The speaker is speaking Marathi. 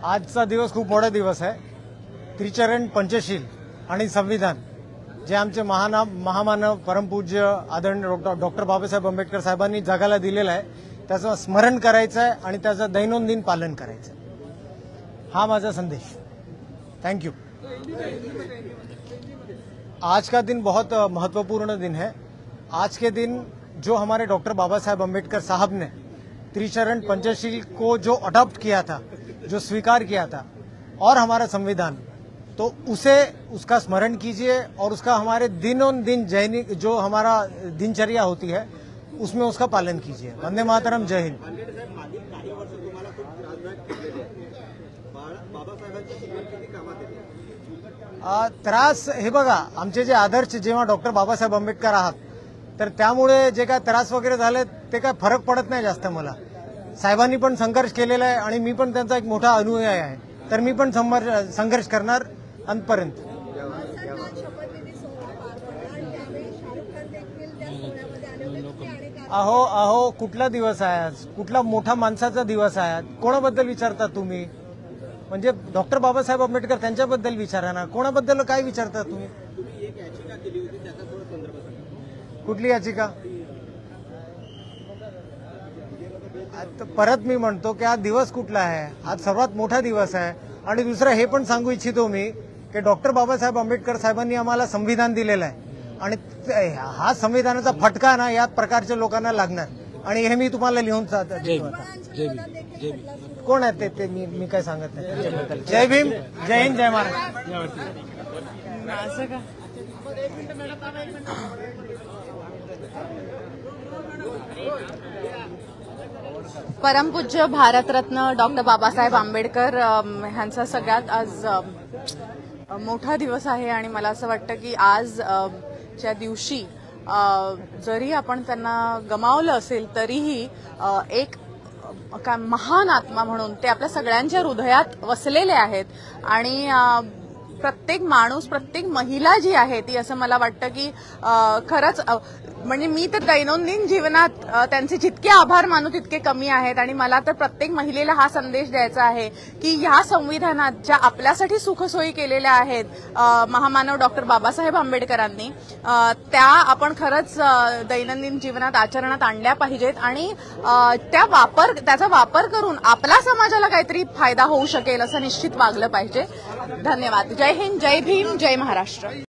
आजचा दिवस खूप मोठा दिवस आहे. त्रिचरण पंचशील आणि संविधान जे आमचे महामानव परमपूज्य आदरणीय डॉक्टर बाबासाहेब आंबेडकर साहेबांनी जगाला दिलेलं आहे त्याचं स्मरण करायचं आहे आणि त्याचं दैनंदिन पालन करायचं आहे. हा माझा संदेश. Thank you. आज का दिन बहुत महत्वपूर्ण दिन है. आज के दिन जो हमारे डॉक्टर बाबा साहेब अम्बेडकर साहब ने त्रिचरण पंचशील को जो अडॉप्ट किया था, जो स्वीकार किया था, और हमारा संविधान, तो उसका स्मरण कीजिए और उसका हमारे दिनों दिन दैनिक जो हमारा दिनचर्या होती है उसमें उसका पालन कीजिए. वंदे मातरम. जय हिंद. त्रास हे बघा, आमचे जे आदर्श जेव्हा डॉक्टर बाबासाहेब आंबेडकर आहात तर त्यामुळे जे काय त्रास वगैरे झाले ते काय फरक पडत नाही जास्त मला. साहेबांनी पण संघर्ष केलेला आहे आणि मी पण त्यांचा एक मोठा अनुयायी आहे, तर मी पण संघर्ष करणार अंतपर्यंत. अहो कुठला दिवस आहे आज? कुठला मोठा माणसाचा दिवस आहे? कोणाबद्दल विचारता तुम्ही? म्हणजे डॉक्टर बाबासाहेब आंबेडकर त्यांच्याबद्दल विचारा ना. कोणाबद्दल काय विचारता तुम्ही? कुठली याचिका? परत मी म्हणतो की हा दिवस कुठला आहे? आज सर्वात मोठा दिवस आहे. आणि दुसरं हे पण सांगू इच्छितो मी की डॉक्टर बाबासाहेब आंबेडकर साहेबांनी आम्हाला संविधान दिलेलं आहे आणि हा संविधानाचा फटका ना या प्रकारच्या लोकांना लागणार आणि हे मी तुम्हाला लिहून कोण आहे ते मी काय सांगत नाही. जय भीम, जय हिंद, जय महाराष्ट्र. परमपूज्य भारतरत्न डॉक्टर बाबासाहेब आंबेडकर ह्यांचा सगळ्यात आज मोठा दिवस आहे आणि मला असं वाटतं की आज च्या दिवशी जरी आपण त्यांना गमावलं असेल तरीही एक महान आत्मा म्हणून ते आपल्या सगळ्यांच्या हृदयात वसलेले आहेत. आणि प्रत्येक माणूस, प्रत्येक महिला जी आहे ती, असं मला वाटतं की खरंच म्हणजे मी तर दैनंदिन जीवनात त्यांचे जितके आभार मानू तितके कमी आहेत. आणि मला तर प्रत्येक महिलेला हा संदेश द्यायचा आहे की ह्या संविधानात ज्या आपल्यासाठी सुखसोयी केलेल्या आहेत महामानव डॉक्टर बाबासाहेब आंबेडकरांनी, त्या आपण खरंच दैनंदिन जीवनात आचरणात आणल्या पाहिजेत आणि त्याचा वापर करून आपल्या समाजाला काहीतरी फायदा होऊ शकेल असं निश्चित वागलं पाहिजे. धन्यवाद. जय हिंद, जय भीम, जय महाराष्ट्र.